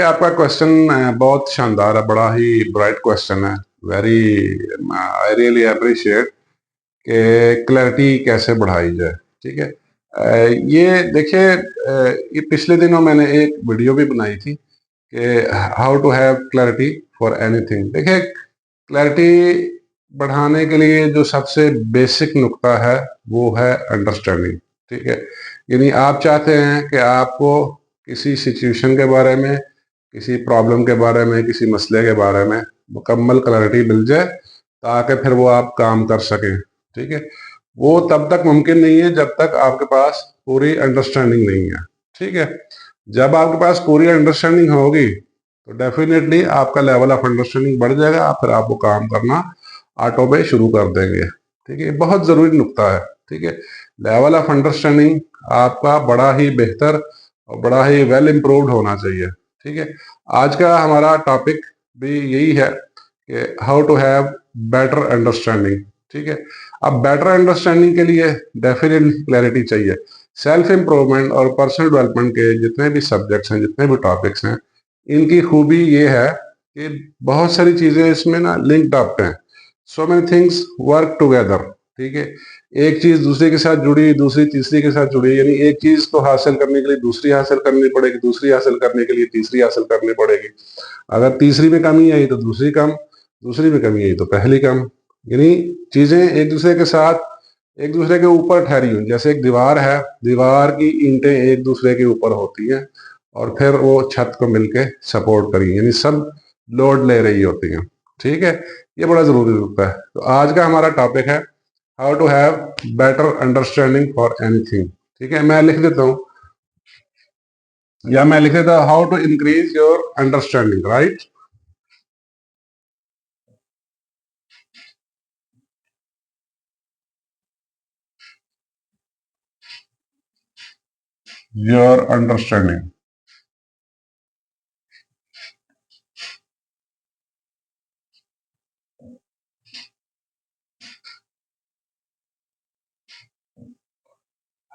आपका क्वेश्चन बहुत शानदार है, बड़ा ही ब्राइट क्वेश्चन है। वेरी आई रियली अप्रिशिएट कि क्लैरिटी कैसे बढ़ाई जाए। ठीक है। ये देखिए, ये पिछले दिनों मैंने एक वीडियो भी बनाई थी कि how to have clarity for anything. देखिए, क्लैरिटी बढ़ाने के लिए जो सबसे बेसिक नुक्ता है वो है अंडरस्टैंडिंग। ठीक है। यानी आप चाहते हैं कि आपको किसी सिचुएशन के बारे में, किसी प्रॉब्लम के बारे में, किसी मसले के बारे में मुकम्मल क्लैरिटी मिल जाए ताकि फिर वो आप काम कर सकें। ठीक है। वो तब तक मुमकिन नहीं है जब तक आपके पास पूरी अंडरस्टैंडिंग नहीं है। ठीक है। जब आपके पास पूरी अंडरस्टैंडिंग होगी तो डेफिनेटली आपका लेवल ऑफ अंडरस्टैंडिंग बढ़ जाएगा, फिर आप वो काम करना ऑटो पे शुरू कर देंगे। ठीक है। बहुत ज़रूरी नुक्ता है। ठीक है। लेवल ऑफ अंडरस्टैंडिंग आपका बड़ा ही बेहतर और बड़ा ही वेल इम्प्रूव्ड होना चाहिए। ठीक है। आज का हमारा टॉपिक भी यही है कि how to have better understanding. ठीक है। अब बेटर अंडरस्टैंडिंग के लिए डेफिनेटली क्लैरिटी चाहिए। सेल्फ इम्प्रूवमेंट और पर्सनल डेवलपमेंट के जितने भी सब्जेक्ट्स हैं, जितने भी टॉपिक्स हैं, इनकी खूबी ये है कि बहुत सारी चीजें इसमें ना लिंक्ड अप हैं। So many things work together. ठीक है। एक चीज दूसरे के साथ जुड़ी, दूसरी तीसरी के साथ जुड़ी, यानी एक चीज को हासिल करने के लिए दूसरी हासिल करनी पड़ेगी, दूसरी हासिल करने के लिए तीसरी हासिल करनी पड़ेगी। अगर तीसरी में कमी आई तो दूसरी कम, दूसरी में कमी आई तो पहली कम। यानी चीजें एक दूसरे के साथ, एक दूसरे के ऊपर ठहरी हुई। जैसे एक दीवार है, दीवार की ईंटें एक दूसरे के ऊपर होती हैं और फिर वो छत को मिलके सपोर्ट करी, यानी सब लोड ले रही होती हैं। ठीक है। ये बड़ा जरूरी होता है। तो आज का हमारा टॉपिक है how to have better understanding for anything. ठीक है। मैं लिख देता हूं, या मैं लिख देता हूं how to increase your understanding. Right. Your understanding.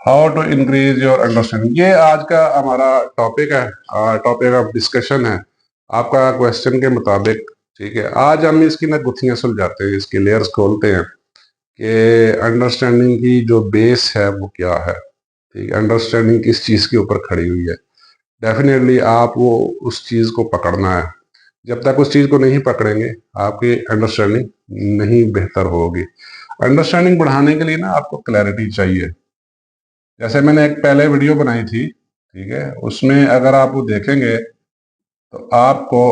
How to increase your understanding, ये आज का हमारा टॉपिक है, टॉपिक ऑफ डिस्कशन है आपका क्वेश्चन के मुताबिक। ठीक है। आज हम इसकी ना गुत्थियां सुलझाते हैं, इसकी लेयर्स खोलते हैं कि अंडरस्टैंडिंग की जो बेस है वो क्या है। ठीक है। अंडरस्टैंडिंग किस चीज के ऊपर खड़ी हुई है। डेफिनेटली आप वो उस चीज को पकड़ना है। जब तक उस चीज को नहीं पकड़ेंगे आपकी अंडरस्टैंडिंग नहीं बेहतर होगी। अंडरस्टैंडिंग बढ़ाने के लिए ना आपको क्लैरिटी चाहिए। जैसे मैंने एक पहले वीडियो बनाई थी, ठीक है, उसमें अगर आप वो देखेंगे तो आपको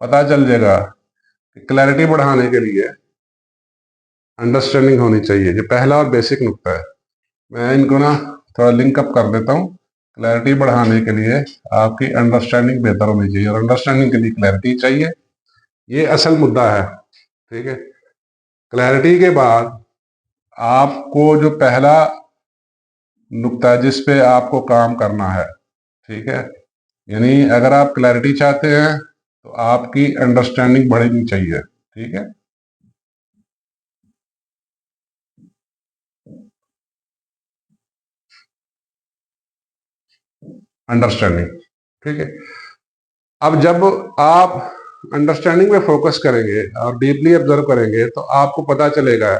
पता चल जाएगा कि क्लैरिटी बढ़ाने के लिए अंडरस्टैंडिंग होनी चाहिए। ये पहला और बेसिक नुकता है। मैं इनको ना थोड़ा लिंक अप कर देता हूँ। क्लैरिटी बढ़ाने के लिए आपकी अंडरस्टैंडिंग बेहतर होनी चाहिए और अंडरस्टैंडिंग के लिए क्लैरिटी चाहिए। ये असल मुद्दा है। ठीक है। क्लैरिटी के बाद आपको जो पहला नुकता है जिस पे आपको काम करना है, ठीक है, यानी अगर आप क्लैरिटी चाहते हैं तो आपकी अंडरस्टैंडिंग बढ़नी चाहिए। ठीक है। अंडरस्टैंडिंग। ठीक है। अब जब आप अंडरस्टैंडिंग पे फोकस करेंगे और डीपली ऑब्जर्व करेंगे तो आपको पता चलेगा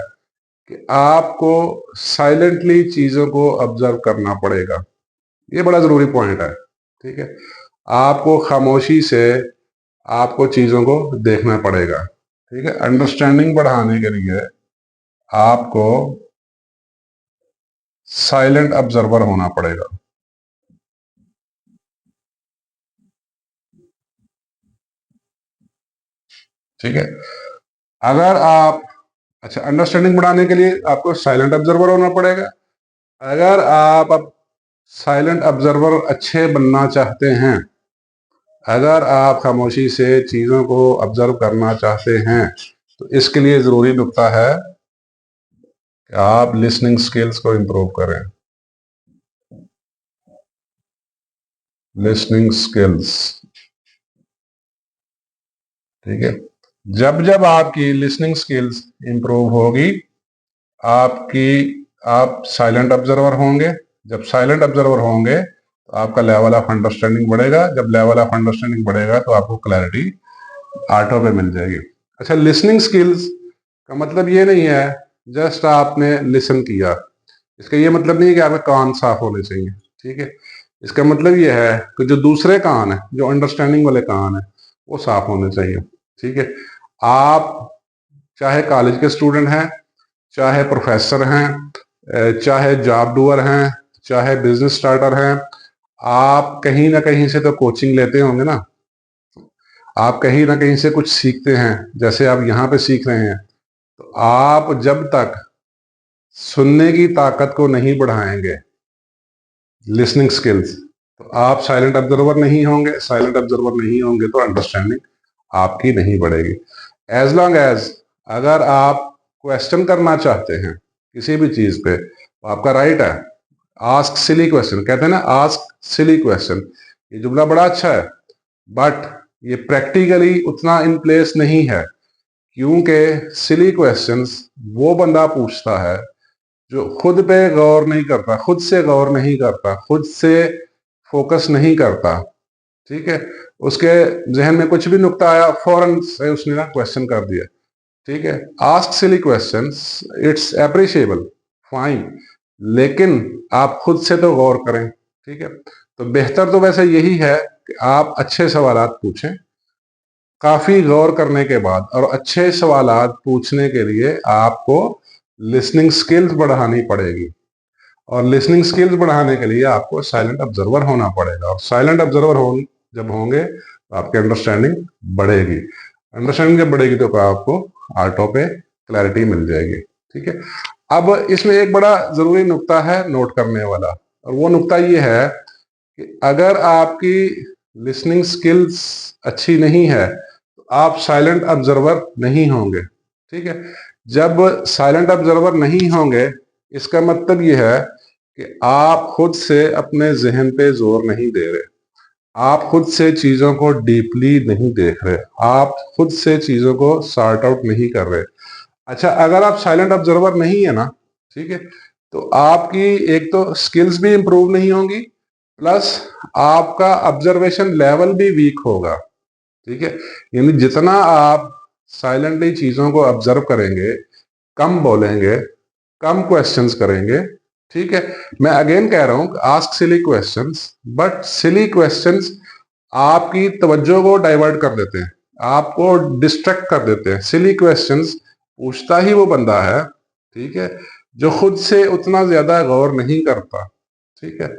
कि आपको साइलेंटली चीजों को ऑब्जर्व करना पड़ेगा। ये बड़ा जरूरी पॉइंट है। ठीक है। आपको खामोशी से आपको चीजों को देखना पड़ेगा। ठीक है। अंडरस्टैंडिंग बढ़ाने के लिए आपको साइलेंट ऑब्जर्वर होना पड़ेगा। ठीक है। अगर आप, अच्छा, अंडरस्टैंडिंग बढ़ाने के लिए आपको साइलेंट ऑब्जर्वर होना पड़ेगा। अगर आप अब साइलेंट ऑब्जर्वर अच्छे बनना चाहते हैं, अगर आप खामोशी से चीजों को ऑब्जर्व करना चाहते हैं, तो इसके लिए जरूरी नुकता है कि आप लिसनिंग स्किल्स को इंप्रूव करें। Listening skills. ठीक है। जब जब आपकी लिसनिंग स्किल्स इंप्रूव होगी, आपकी आप साइलेंट ऑब्जर्वर होंगे। जब साइलेंट ऑब्जर्वर होंगे तो आपका लेवल ऑफ अंडरस्टैंडिंग बढ़ेगा। जब लेवल ऑफ अंडरस्टैंडिंग बढ़ेगा तो आपको क्लैरिटी ऑटो पे मिल जाएगी। अच्छा, लिसनिंग स्किल्स का मतलब ये नहीं है जस्ट आपने लिसन किया, इसका ये मतलब नहीं है कि आपके कान साफ होने चाहिए, ठीक है। इसका मतलब ये है कि जो दूसरे कान है, जो अंडरस्टैंडिंग वाले कान है, वो साफ होने चाहिए, ठीक है। आप चाहे कॉलेज के स्टूडेंट हैं, चाहे प्रोफेसर हैं, चाहे जॉब डूअर हैं, चाहे बिजनेस स्टार्टर हैं, आप कहीं ना कहीं से तो कोचिंग लेते होंगे ना, आप कहीं ना कहीं से कुछ सीखते हैं। जैसे आप यहाँ पे सीख रहे हैं, तो आप जब तक सुनने की ताकत को नहीं बढ़ाएंगे, लिसनिंग स्किल्स, तो आप साइलेंट ऑब्जर्वर नहीं होंगे। साइलेंट ऑब्जर्वर नहीं होंगे तो अंडरस्टैंडिंग आपकी नहीं बढ़ेगी। एज लॉन्ग एज, अगर आप क्वेश्चन करना चाहते हैं किसी भी चीज पे, तो आपका राइट है। आस्क सिली क्वेश्चन, कहते हैं ना, आस्क सिली क्वेश्चन। ये जुमला बड़ा अच्छा है, बट ये प्रैक्टिकली उतना इन प्लेस नहीं है, क्योंकि सिली क्वेश्चंस वो बंदा पूछता है जो खुद पे गौर नहीं करता, खुद से गौर नहीं करता, खुद से फोकस नहीं करता, ठीक है। उसके जहन में कुछ भी नुक्ता आया, फौरन से उसने ना क्वेश्चन कर दिया, ठीक है। Ask silly questions, it's appreciable, fine, लेकिन आप खुद से तो गौर करें, ठीक है। तो बेहतर तो वैसे यही है कि आप अच्छे सवालात पूछें, काफी गौर करने के बाद। और अच्छे सवालात पूछने के लिए आपको लिसनिंग स्किल्स बढ़ानी पड़ेगी, और लिसनिंग स्किल्स बढ़ाने के लिए आपको साइलेंट ऑब्जर्वर होना पड़ेगा। और साइलेंट ऑब्जर्वर जब होंगे तो आपकी अंडरस्टैंडिंग बढ़ेगी। अंडरस्टैंडिंग जब बढ़ेगी तो आपको ऑटो पे क्लैरिटी मिल जाएगी, ठीक है। अब इसमें एक बड़ा जरूरी नुक्ता है नोट करने वाला, और वो नुक्ता ये है कि अगर आपकी लिसनिंग स्किल्स अच्छी नहीं है तो आप साइलेंट ऑब्जर्वर नहीं होंगे, ठीक है। जब साइलेंट ऑब्जर्वर नहीं होंगे, इसका मतलब ये है कि आप खुद से अपने जहन पे जोर नहीं दे रहे, आप खुद से चीजों को डीपली नहीं देख रहे, आप खुद से चीजों को सॉर्ट आउट नहीं कर रहे। अच्छा, अगर आप साइलेंट ऑब्जर्वर नहीं है ना, ठीक है, तो आपकी एक तो स्किल्स भी इंप्रूव नहीं होंगी, प्लस आपका ऑब्जर्वेशन लेवल भी वीक होगा, ठीक है। यानी जितना आप साइलेंटली चीजों को ऑब्जर्व करेंगे, कम बोलेंगे, कम क्वेश्चंस करेंगे, ठीक है। मैं अगेन कह रहा हूं, ask silly questions, but silly questions आपकी तवज्जो को डाइवर्ट कर देते हैं, आपको डिस्ट्रैक्ट कर देते हैं। सिली क्वेश्चंस पूछता ही वो बंदा है, ठीक है, जो खुद से उतना ज्यादा गौर नहीं करता, ठीक है।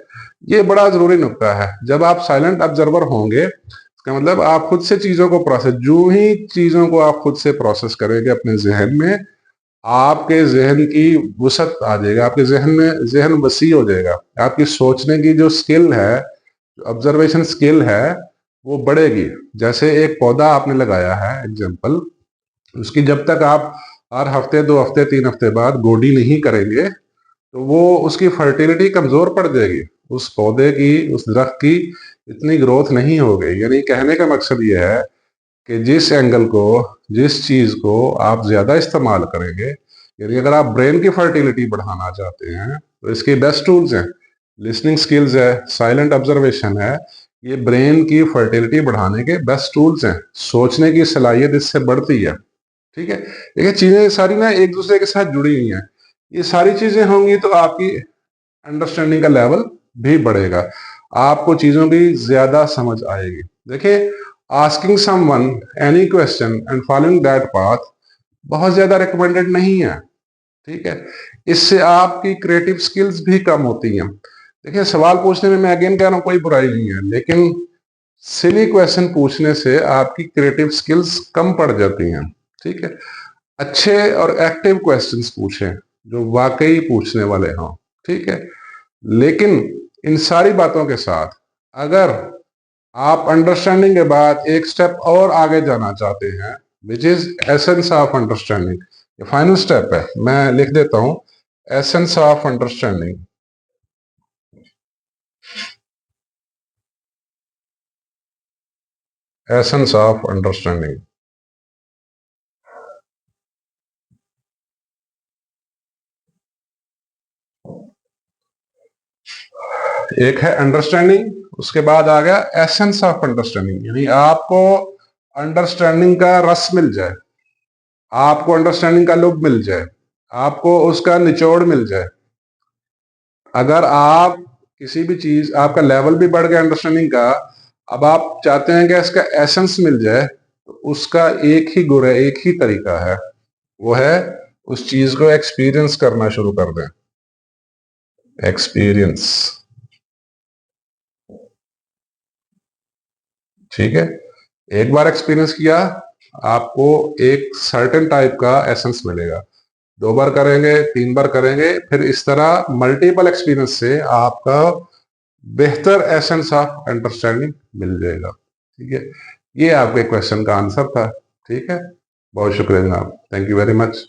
ये बड़ा जरूरी नुक्ता है। जब आप साइलेंट ऑब्जर्वर होंगे, इसका मतलब आप खुद से चीजों को प्रोसेस, जो ही चीजों को आप खुद से प्रोसेस करेंगे अपने जहन में, आपके जहन की वसत आ जाएगा, आपके जहन में जहन वसी हो जाएगा, आपकी सोचने की जो स्किल है, ऑब्जर्वेशन स्किल है, वो बढ़ेगी। जैसे एक पौधा आपने लगाया है एग्जाम्पल, उसकी जब तक आप हर हफ्ते 2 हफ्ते 3 हफ्ते बाद गोडी नहीं करेंगे, तो वो उसकी फर्टिलिटी कमजोर पड़ जाएगी, उस पौधे की, उस दरख्त की इतनी ग्रोथ नहीं होगी। यानी कहने का मकसद ये है कि जिस एंगल को, जिस चीज को आप ज्यादा इस्तेमाल करेंगे, यानी अगर आप ब्रेन की फर्टिलिटी बढ़ाना चाहते हैं तो इसके बेस्ट टूल्स हैं, लिसनिंग स्किल्स है, साइलेंट ऑब्जर्वेशन है, ये ब्रेन की फर्टिलिटी बढ़ाने के बेस्ट टूल्स हैं। सोचने की सलाहियत इससे बढ़ती है, ठीक है। देखिए, चीजें सारी ना एक दूसरे के साथ जुड़ी हुई हैं। ये सारी चीजें होंगी तो आपकी अंडरस्टैंडिंग का लेवल भी बढ़ेगा, आपको चीजों की ज्यादा समझ आएगी। देखिए, asking someone any question and following that path बहुत ज्यादा रिकमेंडेड नहीं है, ठीक है। इससे आपकी क्रिएटिव स्किल्स भी कम होती हैं। देखिए, सवाल पूछने में मैं अगेन कह रहा हूं कोई बुराई नहीं है, लेकिन सिली क्वेश्चन पूछने से आपकी क्रिएटिव स्किल्स कम पड़ जाती हैं, ठीक है। अच्छे और एक्टिव क्वेश्चंस पूछें जो वाकई पूछने वाले हों, ठीक है। लेकिन इन सारी बातों के साथ, अगर आप अंडरस्टैंडिंग के बाद एक स्टेप और आगे जाना चाहते हैं, which is essence of understanding, ये फाइनल स्टेप है, मैं लिख देता हूं, essence of understanding. Essence of understanding, एक है अंडरस्टैंडिंग, उसके बाद आ गया एसेंस ऑफ अंडरस्टैंडिंग, यानी आपको अंडरस्टैंडिंग का रस मिल जाए, आपको अंडरस्टैंडिंग का लुभ मिल जाए, आपको उसका निचोड़ मिल जाए। अगर आप किसी भी चीज, आपका लेवल भी बढ़ गया अंडरस्टैंडिंग का, अब आप चाहते हैं कि इसका एसेंस मिल जाए, तो उसका एक ही गुर है, एक ही तरीका है, वो है उस चीज को एक्सपीरियंस करना शुरू कर दें। एक्सपीरियंस, ठीक है। एक बार एक्सपीरियंस किया, आपको एक सर्टेन टाइप का एसेंस मिलेगा। 2 बार करेंगे, 3 बार करेंगे, फिर इस तरह मल्टीपल एक्सपीरियंस से आपका बेहतर एसेंस ऑफ अंडरस्टैंडिंग मिल जाएगा। ठीक है, ये आपके क्वेश्चन का आंसर था। ठीक है, बहुत शुक्रिया जनाब, थैंक यू वेरी मच।